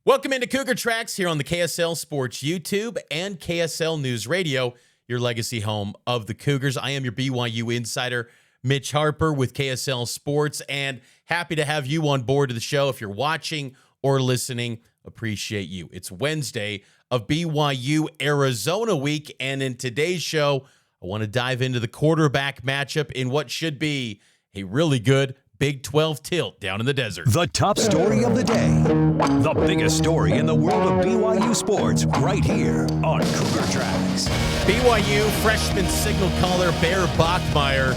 Welcome into Cougar Tracks here on the KSL Sports YouTube and KSL News Radio, your legacy home of the Cougars. I am your BYU insider, Mitch Harper with KSL Sports, and happy to have you on board to the show. If you're watching or listening, appreciate you. It's Wednesday of BYU-Arizona week, and in today's show, I want to dive into the quarterback matchup in what should be a really good Big 12 tilt down in the desert. The top story of the day. The biggest story in the world of BYU sports right here on Cougar Tracks. BYU freshman signal caller Bear Bachmeier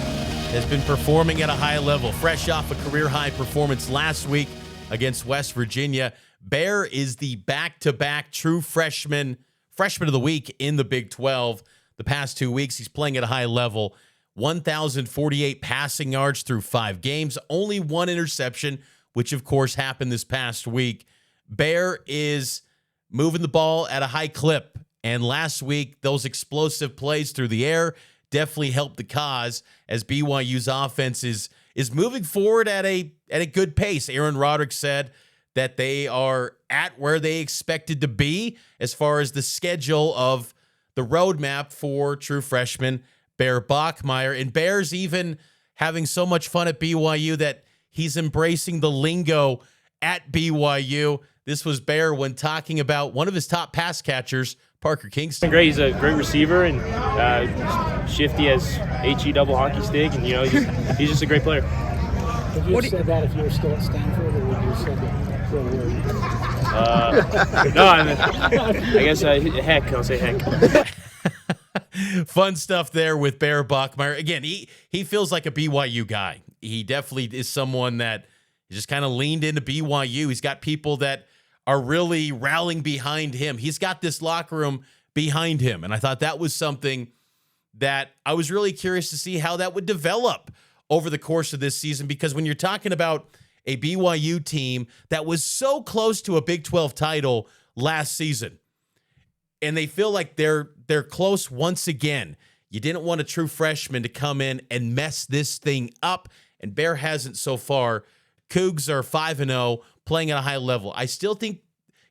has been performing at a high level. Fresh off a career-high performance last week against West Virginia, Bear is the back-to-back true freshman of the week in the Big 12. The past 2 weeks, he's playing at a high level. 1,048 passing yards through 5 games, only 1 interception, which of course happened this past week. Bear is moving the ball at a high clip, and last week, those explosive plays through the air definitely helped the cause as BYU's offense is moving forward at a good pace. Aaron Roderick said that they are at where they expected to be as far as the schedule of the roadmap for true freshman Bear Bachmeier. And Bear's even having so much fun at BYU that he's embracing the lingo at BYU. This was Bear when talking about one of his top pass catchers, Parker Kingston. Great. He's a great receiver and shifty as HE double hockey stick, and he's just a great player. Would you have said that if you were still at Stanford, or would you have said that for a word? No, I guess heck. I'll say heck. Fun stuff there with Bear Bachmeier. Again, he feels like a BYU guy. He definitely is someone that just kind of leaned into BYU. He's got people that are really rallying behind him. He's got this locker room behind him, and I thought that was something that I was really curious to see how that would develop over the course of this season, because when you're talking about a BYU team that was so close to a Big 12 title last season, and they feel like they're close once again. You didn't want a true freshman to come in and mess this thing up, and Bear hasn't so far. Cougs are 5-0, playing at a high level. I still think,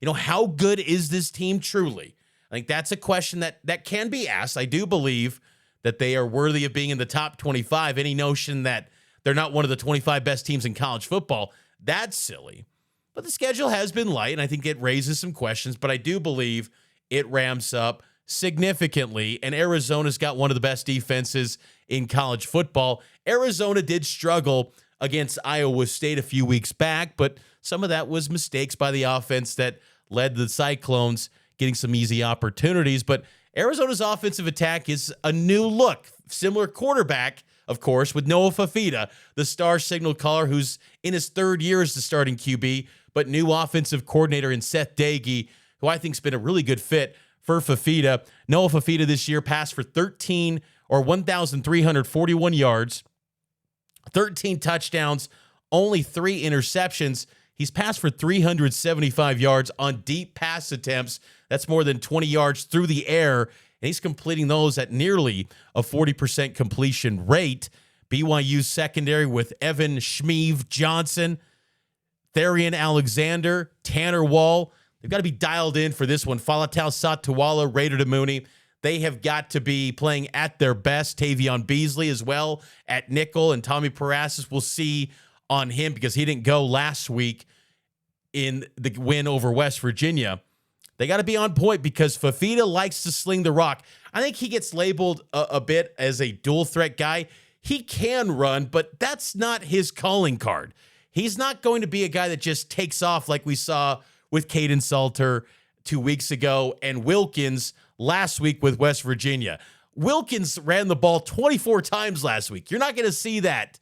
how good is this team truly? I think that's a question that can be asked. I do believe that they are worthy of being in the top 25. Any notion that they're not one of the 25 best teams in college football, that's silly. But the schedule has been light, and I think it raises some questions, but I do believe it ramps up significantly, and Arizona's got one of the best defenses in college football. Arizona did struggle against Iowa State a few weeks back, but some of that was mistakes by the offense that led the Cyclones getting some easy opportunities. But Arizona's offensive attack is a new look. Similar quarterback, of course, with Noah Fifita, the star signal caller who's in his 3rd year as the starting QB, but new offensive coordinator in Seth Dagey, who I think has been a really good fit for Fifita. Noah Fifita this year passed for 1,341 yards, 13 touchdowns, only 3 interceptions. He's passed for 375 yards on deep pass attempts. That's more than 20 yards through the air, and he's completing those at nearly a 40% completion rate. BYU's secondary with Evan Shmeeve Johnson, Therian Alexander, Tanner Wall. They've got to be dialed in for this one. Falatau Satawala, Raider Mooney. They have got to be playing at their best. Tavion Beasley as well at nickel, and Tommy Parasis, we'll see on him because he didn't go last week in the win over West Virginia. They got to be on point because Fifita likes to sling the rock. I think he gets labeled a bit as a dual threat guy. He can run, but that's not his calling card. He's not going to be a guy that just takes off like we saw with Caden Salter 2 weeks ago and Wilkins last week with West Virginia. Wilkins ran the ball 24 times last week. You're not going to see that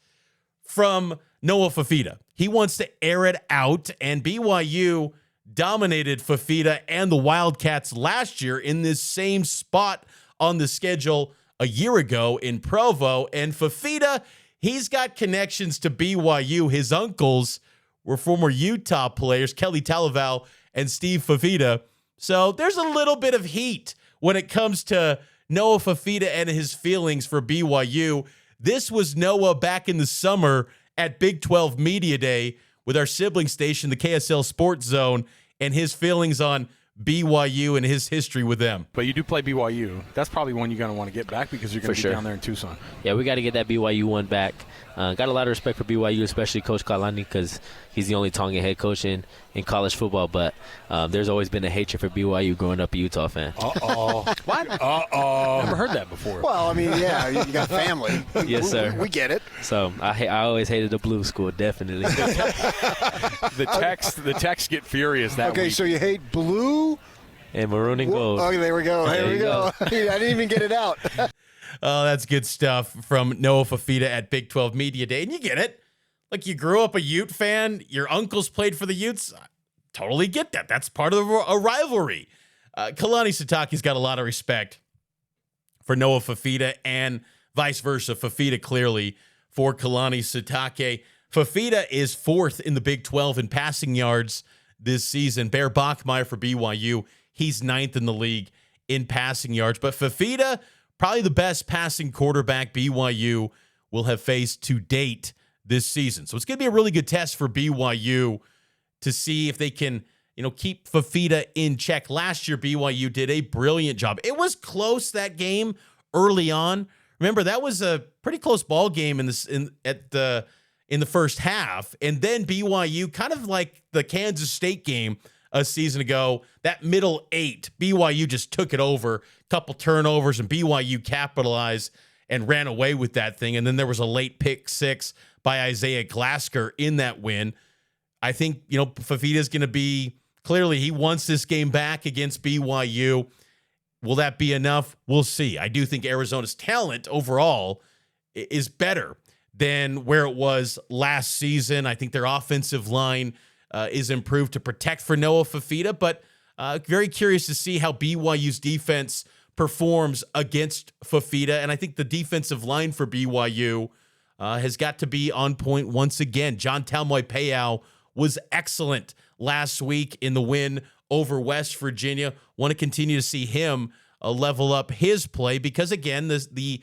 from Noah Fifita. He wants to air it out, and BYU dominated Fifita and the Wildcats last year in this same spot on the schedule a year ago in Provo. And Fifita, he's got connections to BYU. His uncles were former Utah players, Kelly Talaval and Steve Fifita. So there's a little bit of heat when it comes to Noah Fifita and his feelings for BYU. This was Noah back in the summer at Big 12 Media Day with our sibling station, the KSL Sports Zone, and his feelings on BYU and his history with them. But you do play BYU. That's probably one you're going to want to get back because you're going to be down there in Tucson. Yeah, we got to get that BYU one back. Got a lot of respect for BYU, especially Coach Kalani, because he's the only Tongan head coach in college football. But there's always been a hatred for BYU growing up a Utah fan. Uh-oh. What? Uh-oh. Never heard that before. Well, I mean, yeah, you got family. Yes, sir. We get it. So I always hated the blue school, definitely. The texts get furious that Okay, week. so you hate blue? And maroon and gold. Oh, there we go. There we go. I didn't even get it out. Oh, that's good stuff from Noah Fifita at Big 12 Media Day. And you get it. Like, you grew up a Ute fan. Your uncles played for the Utes. I totally get that. That's part of a rivalry. Kalani Sitake's got a lot of respect for Noah Fifita and vice versa. Fifita clearly for Kalani Sitake. Fifita is 4th in the Big 12 in passing yards this season. Bear Bachmeier for BYU. He's 9th in the league in passing yards. But Fifita, probably the best passing quarterback BYU will have faced to date this season. So it's going to be a really good test for BYU to see if they can, keep Fifita in check. Last year, BYU did a brilliant job. It was close, that game, early on. Remember, that was a pretty close ball game in the first half. And then BYU, kind of like the Kansas State game a season ago, that middle 8, BYU just took it over, couple turnovers, and BYU capitalized and ran away with that thing. And then there was a late pick 6 by Isaiah Glasker in that win. I think, Fifita's going to be, clearly he wants this game back against BYU. Will that be enough? We'll see. I do think Arizona's talent overall is better than where it was last season. I think their offensive line is improved to protect for Noah Fifita, but very curious to see how BYU's defense performs against Fifita. And I think the defensive line for BYU has got to be on point once again. John Talmoy-Payau was excellent last week in the win over West Virginia. Want to continue to see him level up his play because, again, the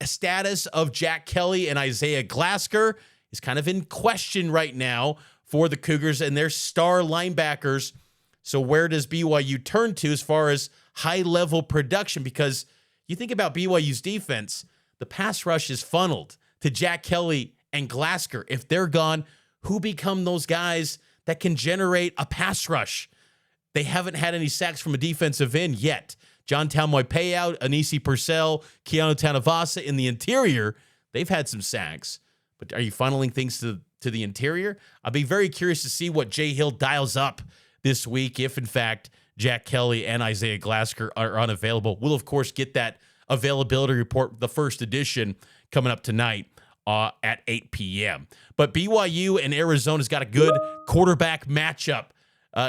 status of Jack Kelly and Isaiah Glasker is kind of in question right now for the Cougars and their star linebackers. So where does BYU turn to as far as high-level production? Because you think about BYU's defense, the pass rush is funneled to Jack Kelly and Glasker. If they're gone, who become those guys that can generate a pass rush? They haven't had any sacks from a defensive end yet. John Talmoy-Payau, Anisi Purcell, Keanu Tanavasa in the interior, they've had some sacks. But are you funneling things to the interior? I'll be very curious to see what Jay Hill dials up this week if, in fact, Jack Kelly and Isaiah Glasker are unavailable. We'll, of course, get that availability report, the first edition, coming up tonight at 8 p.m. But BYU and Arizona's got a good quarterback matchup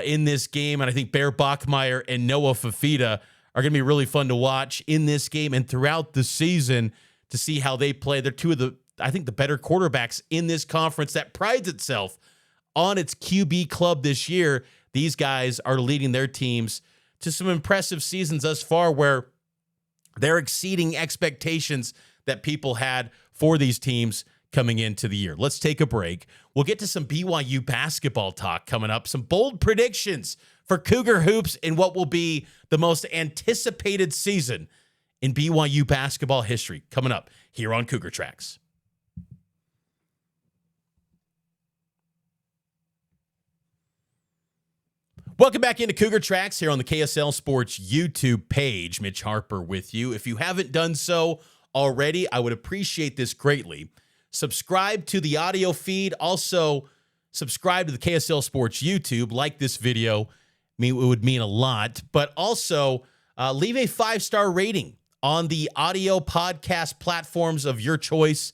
in this game, and I think Bear Bachmeier and Noah Fifita are going to be really fun to watch in this game and throughout the season to see how they play. They're two of the better quarterbacks in this conference that prides itself on its QB club this year. These guys are leading their teams to some impressive seasons thus far where they're exceeding expectations that people had for these teams coming into the year. Let's take a break. We'll get to some BYU basketball talk coming up, some bold predictions for Cougar hoops in what will be the most anticipated season in BYU basketball history coming up here on Cougar Tracks. Welcome back into Cougar Tracks here on the KSL Sports YouTube page. Mitch Harper with you. If you haven't done so already, I would appreciate this greatly. Subscribe to the audio feed. Also, subscribe to the KSL Sports YouTube. Like this video. It would mean a lot. But also, leave a 5-star rating on the audio podcast platforms of your choice.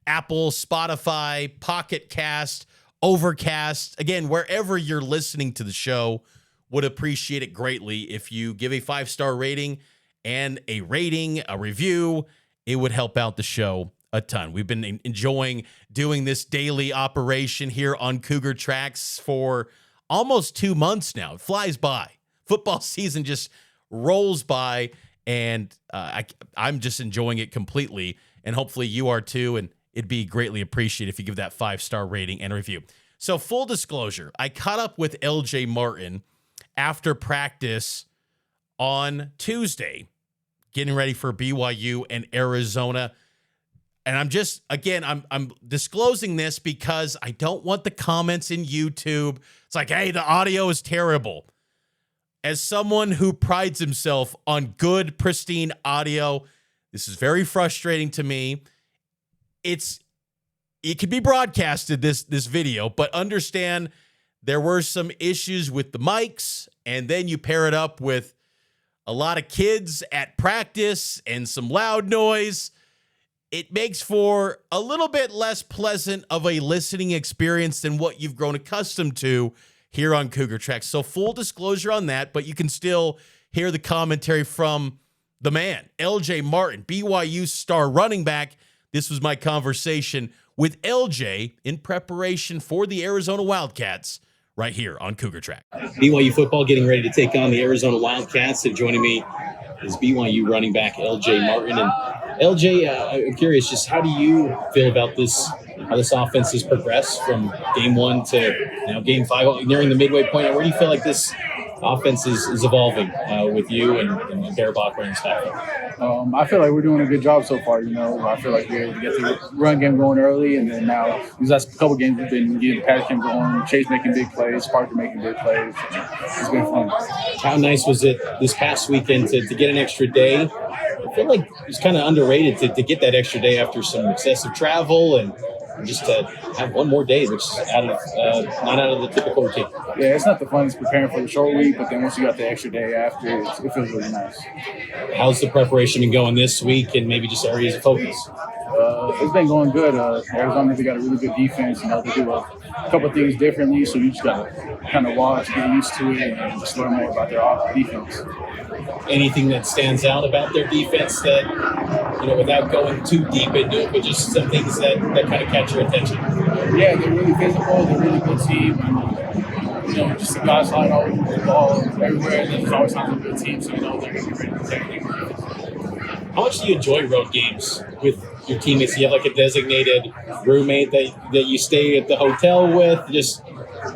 Apple, Spotify, Pocket Cast, Overcast. Again, wherever you're listening to the show, would appreciate it greatly if you give a 5-star rating and a rating, a review. It would help out the show a ton. We've been enjoying doing this daily operation here on Cougar Tracks for almost 2 months now. It flies by. Football season just rolls by, and I'm just enjoying it completely, and hopefully you are too, and it'd be greatly appreciated if you give that 5-star rating and review. So full disclosure, I caught up with LJ Martin after practice on Tuesday, getting ready for BYU and Arizona. And I'm just, again, I'm disclosing this because I don't want the comments in YouTube. It's like, hey, the audio is terrible. As someone who prides himself on good, pristine audio, this is very frustrating to me. It could be broadcasted, this video, but understand there were some issues with the mics, and then you pair it up with a lot of kids at practice and some loud noise. It makes for a little bit less pleasant of a listening experience than what you've grown accustomed to here on Cougar Tracks. So full disclosure on that, but you can still hear the commentary from the man, LJ Martin, BYU star running back. This was my conversation with LJ in preparation for the Arizona Wildcats right here on Cougar Track. BYU football getting ready to take on the Arizona Wildcats. And joining me is BYU running back LJ Martin. And LJ, I'm curious, just how do you feel about this, how this offense has progressed from game 1 to game 5, nearing the midway point? Where do you feel like this offense is evolving with you and Bachmeier and staff? I feel like we're doing a good job so far. I feel like we're able to get the run game going early, and then now these last couple games we've been getting the pass game going. Chase making big plays, Parker making big plays. It's been fun. How nice was it this past weekend to get an extra day? I feel like it's kind of underrated to get that extra day after some excessive travel and just to have one more day, which is not out of the typical routine. Yeah, it's not the funnest preparing for the short week, but then once you got the extra day after, it feels really nice. How's the preparation been going this week, and maybe just areas of focus? It's been going good. Arizona, they got a really good defense. They do a couple of things differently, so you just got to kind of watch, get used to it, and just learn more about their defense. Anything that stands out about their defense that, without going too deep into it, but just some things that kind of catch your attention? Yeah, they're really physical. They're a really good team. Just the guys slide all over the ball everywhere. There's always times a good team, so they're going to be ready to take it. How much do you enjoy road games with your teammates? Do you have like a designated roommate that you stay at the hotel with? Just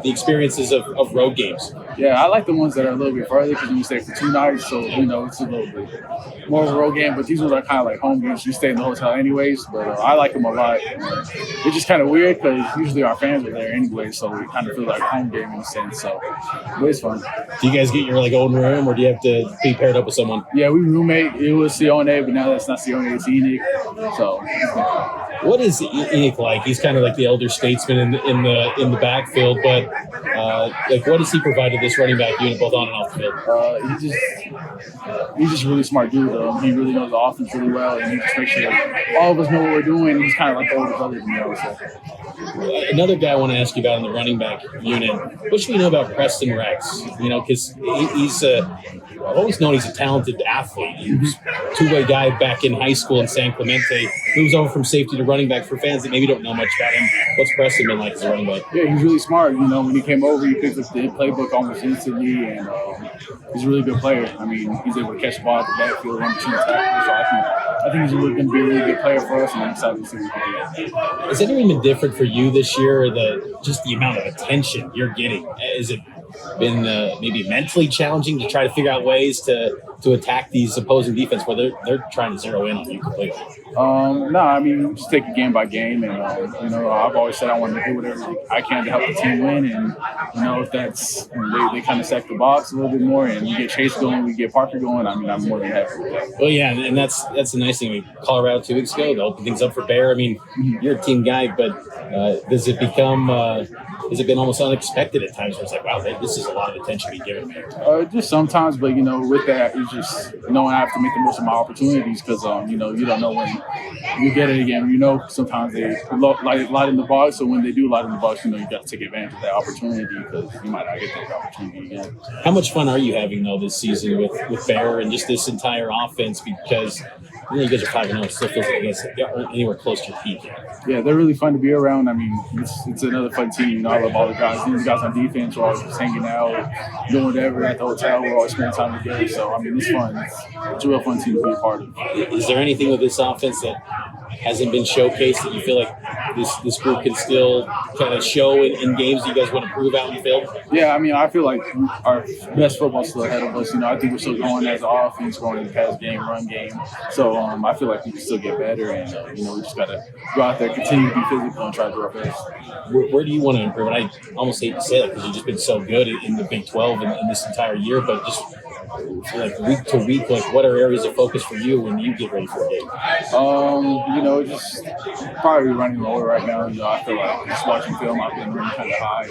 the experiences of road games. Yeah, I like the ones that are a little bit further because you stay for 2 nights, so it's a little bit more of a road game. But these ones are kind of like home games. You stay in the hotel anyways, but I like them a lot. It's just kind of weird because usually our fans are there anyway, so we kind of feel like home game in a sense. So, but it's fun. Do you guys get your own room, or do you have to be paired up with someone? Yeah, we roommate. It was Sione, but now that's not Sione, it's Enoch. So. What is Enoch like? He's kind of like the elder statesman in the backfield, but what does he provide to this running back unit, both on and off the field? He's just a really smart dude. He really knows the offense really well, and he just makes sure that all of us know what we're doing. He's kind of like the older brother to me, I would say. Another guy I want to ask you about in the running back unit. What should we know about Preston Rex? Because he's I've always known he's a talented athlete. He was a two-way guy back in high school in San Clemente. Moves over from safety to running back. For fans that maybe don't know much about him, what's Preston been like as a running back? Yeah, he's really smart. When he came over, he picked up the playbook almost instantly, and he's a really good player. He's able to catch the ball at the backfield, run between the tackles. So I think he's going to be a really good player for us, and I'm excited to see what he can do. Has anything been different for you this year, or just the amount of attention you're getting? Has it been maybe mentally challenging to try to figure out ways to attack these opposing defense where they're trying to zero in on you completely? No, we just take it game by game, and I've always said I want to do whatever I can to help the team win, and if that's they kind of stack the box a little bit more, and we get Chase going, we get Parker going. I'm more than happy with that. Well, yeah, and that's the nice thing. Colorado 2 weeks ago, they opened things up for Bear. You're a team guy, but does it become? Has it been almost unexpected at times where it's like, wow, this is a lot of attention being given me? Just sometimes, but with that, it's just knowing I have to make the most of my opportunities because you don't know when you get it again. Sometimes they light in the box, so when they do light in the box, you got to take advantage of that opportunity because you might not get that opportunity again. How much fun are you having though this season with Bear and just this entire offense? Because you guys are 5-0, it still feels like you guys aren't anywhere close to your peak. Yeah, they're really fun to be around. It's another fun team. I love all the guys. These guys on defense are always just hanging out, doing whatever at the hotel. We're always spending time together. So, and it's fun. It's a real fun team to be a part of. Is there anything with this offense that hasn't been showcased that you feel like this group can still kind of show in games that you guys want to prove out in the field? Yeah, I mean, I feel like our best football is still ahead of us. I think we're still going as an offense, going in the pass game, run game. So I feel like we can still get better, and we just got to go out there, continue to be physical, and try to do our best. Where do you want to improve? And I almost hate to say that because you've just been so good in the Big 12 in this entire year, but just like week to week, like what are areas of focus for you when you get ready for a game? Just probably running lower right now. I feel like just watching film, I've been running kind of high.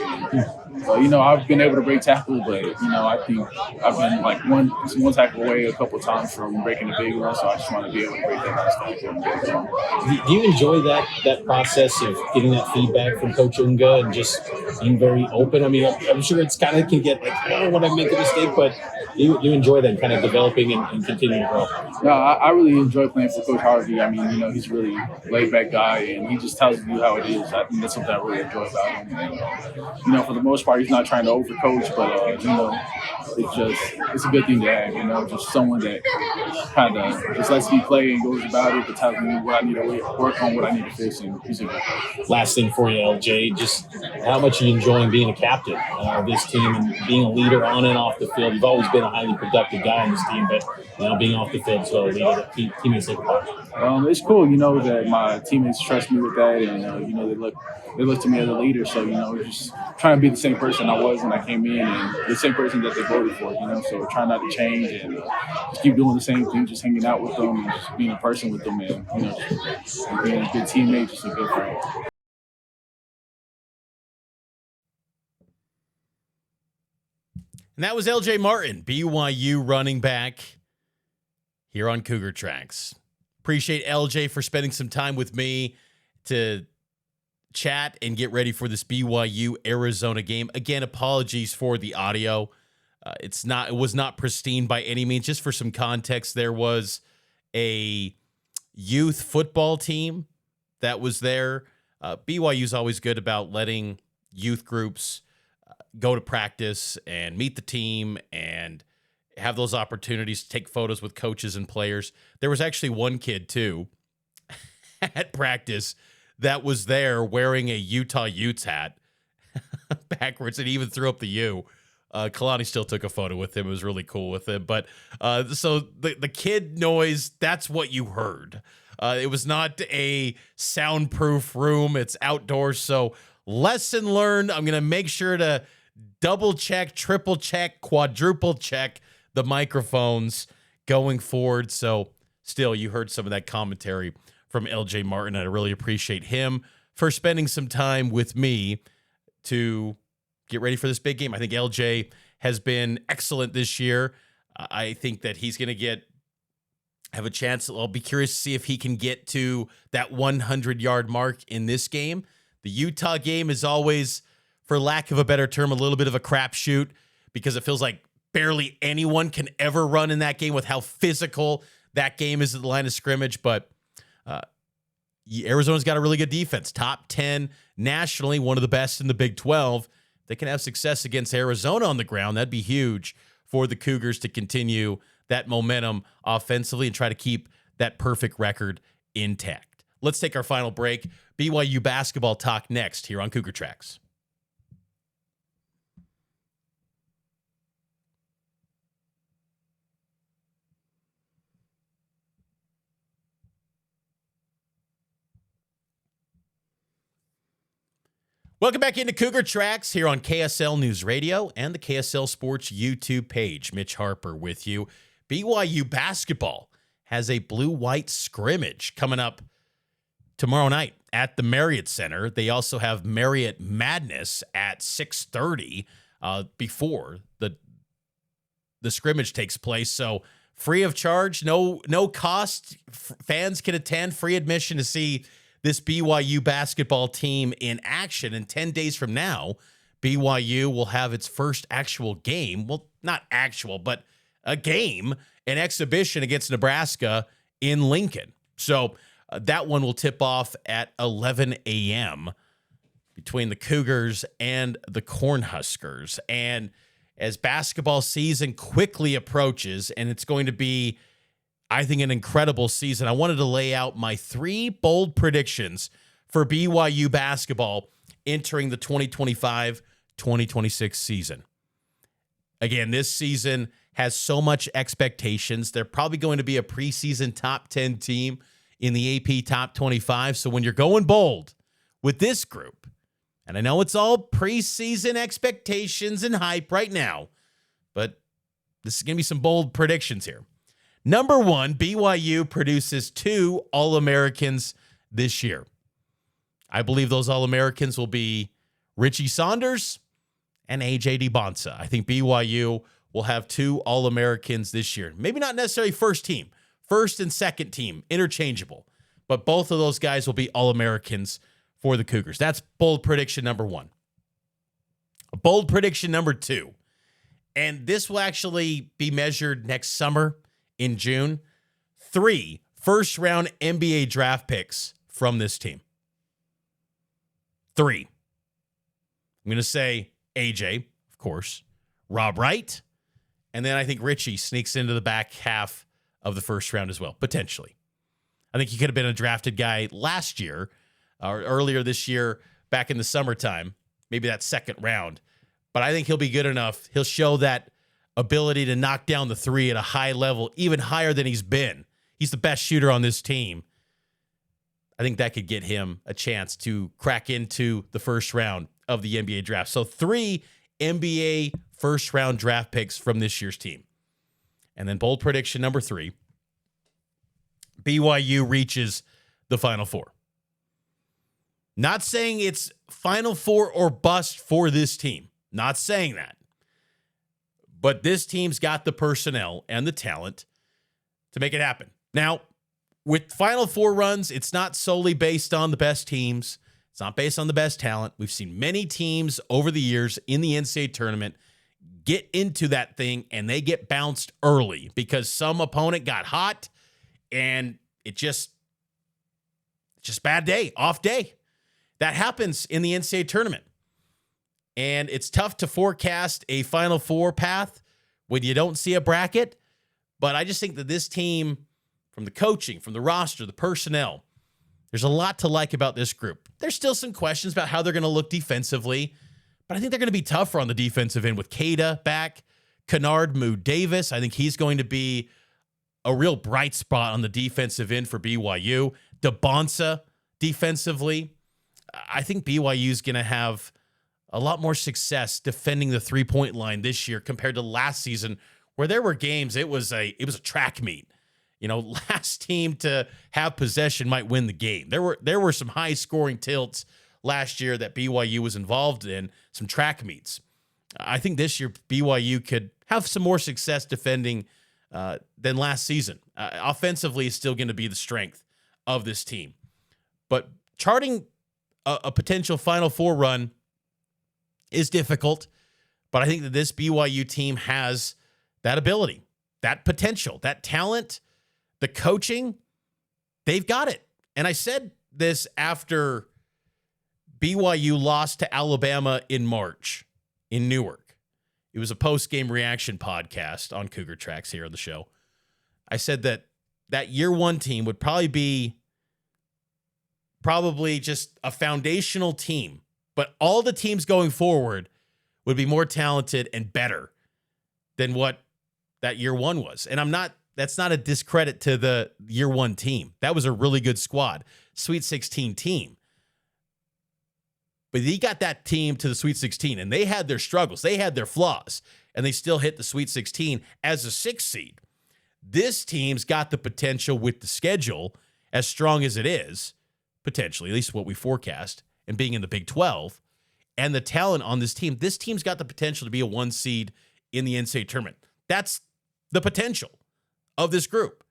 So, I've been able to break tackle, but, I think I've been like one tackle away a couple of times from breaking a big one, so I just want to be able to break that last tackle. Do you enjoy that process of getting that feedback from Coach Unga and just being very open? I mean, I'm sure it's kind of can get like, oh, when I make a mistake, but you enjoy that kind of developing and continuing to grow. No, I really enjoy playing for Coach Harvey. I mean, he's a really laid-back guy, and he just tells you how it is. I think that's something I really enjoy about him. And, for the most part, he's not trying to overcoach, but, it's a good thing to have, just someone that kind of just lets me play and goes about it, but tells me what I need to work on, what I need to fix, and he's a good coach. Last thing for you, LJ, just how much are you enjoying being a captain of this team and being a leader on and off the field? You've always been a highly productive guy on this team, but now being off the field as well, a leader that teammates look apart. It's cool, that my teammates trust me with that, and they look to me as a leader. So just trying to be the same person I was when I came in, and the same person that they voted for. So trying not to change and just keep doing the same thing, just hanging out with them, and just being a person with them, and and being a good teammate, just a good friend. And that was LJ Martin, BYU running back here on Cougar Tracks. Appreciate LJ for spending some time with me to chat and get ready for this BYU-Arizona game. Again, apologies for the audio. It was not pristine by any means. Just for some context, there was a youth football team that was there. BYU's always good about letting youth groups go to practice and meet the team and have those opportunities to take photos with coaches and players. There was actually one kid, too, at practice that was there wearing a Utah Utes hat backwards, and he even threw up the U. Kalani still took a photo with him. It was really cool with him. But so the kid noise, that's what you heard. It was not a soundproof room. It's outdoors. So lesson learned. I'm going to make sure to double check, triple check, quadruple check the microphones going forward. So still, you heard some of that commentary from LJ Martin. I really appreciate him for spending some time with me to get ready for this big game. I think LJ has been excellent this year. I think that he's going to have a chance. I'll be curious to see if he can get to that 100-yard mark in this game. The Utah game is always, for lack of a better term, a little bit of a crapshoot because it feels like barely anyone can ever run in that game with how physical that game is at the line of scrimmage. But Arizona's got a really good defense, top 10 nationally, one of the best in the Big 12. They can have success against Arizona on the ground. That'd be huge for the Cougars to continue that momentum offensively and try to keep that perfect record intact. Let's take our final break. BYU basketball talk next here on Cougar Tracks. Welcome back into Cougar Tracks here on KSL News Radio and the KSL Sports YouTube page. Mitch Harper with you. BYU basketball has a blue-white scrimmage coming up tomorrow night at the Marriott Center. They also have Marriott Madness at 6:30 before the scrimmage takes place. So free of charge, no cost. Fans can attend, free admission to see this BYU basketball team in action. And 10 days from now, BYU will have its first actual game. Well, not actual, but a game, an exhibition against Nebraska in Lincoln. So that one will tip off at 11 a.m. between the Cougars and the Cornhuskers. And as basketball season quickly approaches, and it's going to be, I think, an incredible season. I wanted to lay out my 3 bold predictions for BYU basketball entering the 2025-2026 season. Again, this season has so much expectations. They're probably going to be a preseason top 10 team in the AP top 25. So when you're going bold with this group, and I know it's all preseason expectations and hype right now, but this is going to be some bold predictions here. Number 1, BYU produces 2 All-Americans this year. I believe those All-Americans will be Richie Saunders and A.J. DiBonsa. I think BYU will have 2 All-Americans this year. Maybe not necessarily first team. First and second team, interchangeable. But both of those guys will be All-Americans for the Cougars. That's bold prediction number 1. Bold prediction number 2. And this will actually be measured next summer in June. 3 first-round NBA draft picks from this team. 3. I'm going to say AJ, of course, Rob Wright, and then I think Richie sneaks into the back half of the first round as well, potentially. I think he could have been a drafted guy last year or earlier this year, back in the summertime, maybe that second round. But I think he'll be good enough. He'll show that ability to knock down the 3 at a high level, even higher than he's been. He's the best shooter on this team. I think that could get him a chance to crack into the first round of the NBA draft. So 3 NBA first-round draft picks from this year's team. And then bold prediction number 3, BYU reaches the Final Four. Not saying it's Final Four or bust for this team. Not saying that. But this team's got the personnel and the talent to make it happen. Now, with Final Four runs, it's not solely based on the best teams. It's not based on the best talent. We've seen many teams over the years in the NCAA tournament get into that thing and they get bounced early because some opponent got hot and it just bad day, off day. That happens in the NCAA tournament. And it's tough to forecast a Final Four path when you don't see a bracket. But I just think that this team, from the coaching, from the roster, the personnel, there's a lot to like about this group. There's still some questions about how they're going to look defensively, but I think they're going to be tougher on the defensive end with Kada back, Kennard Moo Davis. I think he's going to be a real bright spot on the defensive end for BYU. DiBonsa defensively. I think BYU is going to have a lot more success defending the three-point line this year compared to last season, where there were games, it was a track meet. You know, last team to have possession might win the game. There were some high-scoring tilts last year that BYU was involved in, some track meets. I think this year BYU could have some more success defending than last season. Offensively is still going to be the strength of this team. But charting a potential Final Four run is difficult, but I think that this BYU team has that ability, that potential, that talent, the coaching. They've got it. And I said this after BYU lost to Alabama in March in Newark. It was a post-game reaction podcast on Cougar Tracks here on the show. I said that year one team would probably be just a foundational team, but all the teams going forward would be more talented and better than what that year one was. And that's not a discredit to the year one team. That was a really good squad, Sweet 16 team. But he got that team to the Sweet 16, and they had their struggles. They had their flaws, and they still hit the Sweet 16 as a 6th seed. This team's got the potential with the schedule, as strong as it is, potentially, at least what we forecast, and being in the Big 12, and the talent on this team's got the potential to be a 1 seed in the NCAA tournament. That's the potential of this group.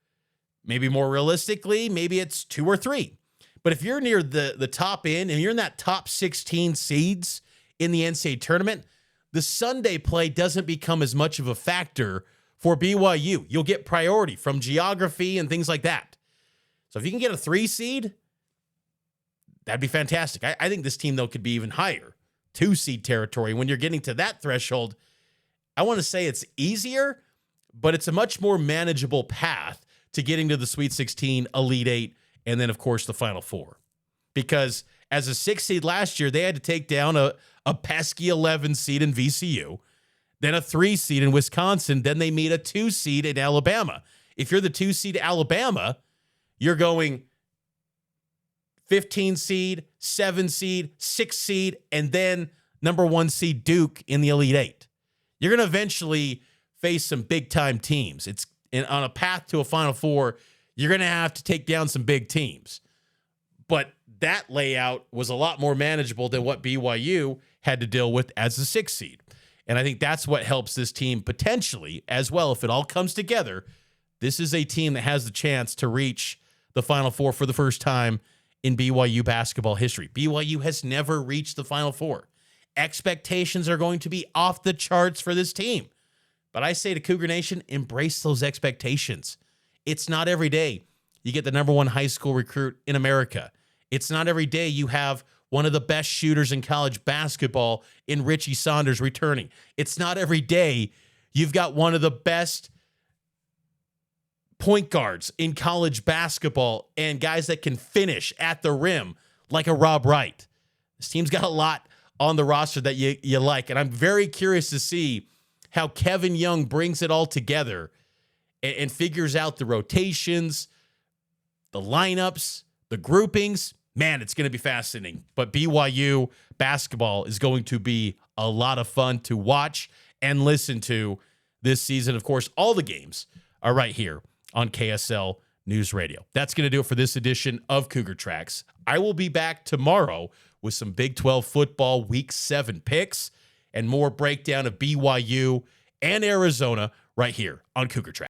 Maybe more realistically, maybe it's 2 or 3. But if you're near the top end and you're in that top 16 seeds in the NCAA tournament, the Sunday play doesn't become as much of a factor for BYU. You'll get priority from geography and things like that. So if you can get a 3 seed, that'd be fantastic. I think this team, though, could be even higher, 2 seed territory. When you're getting to that threshold, I want to say it's easier, but it's a much more manageable path to getting to the Sweet 16, Elite 8, and then, of course, the Final Four. Because as a 6 seed last year, they had to take down a pesky 11 seed in VCU, then a 3 seed in Wisconsin, then they meet a 2 seed in Alabama. If you're the 2 seed Alabama, you're going 15 seed, 7 seed, 6 seed, and then number 1 seed Duke in the Elite 8. You're going to eventually face some big-time teams. It's on a path to a Final Four, you're going to have to take down some big teams. But that layout was a lot more manageable than what BYU had to deal with as a 6 seed. And I think that's what helps this team potentially as well. If it all comes together, this is a team that has the chance to reach the Final Four for the first time in BYU basketball history. BYU has never reached the Final Four. Expectations are going to be off the charts for this team. But I say to Cougar Nation, embrace those expectations. It's not every day you get the number 1 high school recruit in America. It's not every day you have one of the best shooters in college basketball in Richie Saunders returning. It's not every day you've got one of the best point guards in college basketball and guys that can finish at the rim like a Rob Wright. This team's got a lot on the roster that you like, and I'm very curious to see how Kevin Young brings it all together and figures out the rotations, the lineups, the groupings. Man, it's going to be fascinating. But BYU basketball is going to be a lot of fun to watch and listen to this season. Of course, all the games are right here on KSL News Radio. That's going to do it for this edition of Cougar Tracks. I will be back tomorrow with some Big 12 football Week 7 picks and more breakdown of BYU and Arizona right here on Cougar Tracks.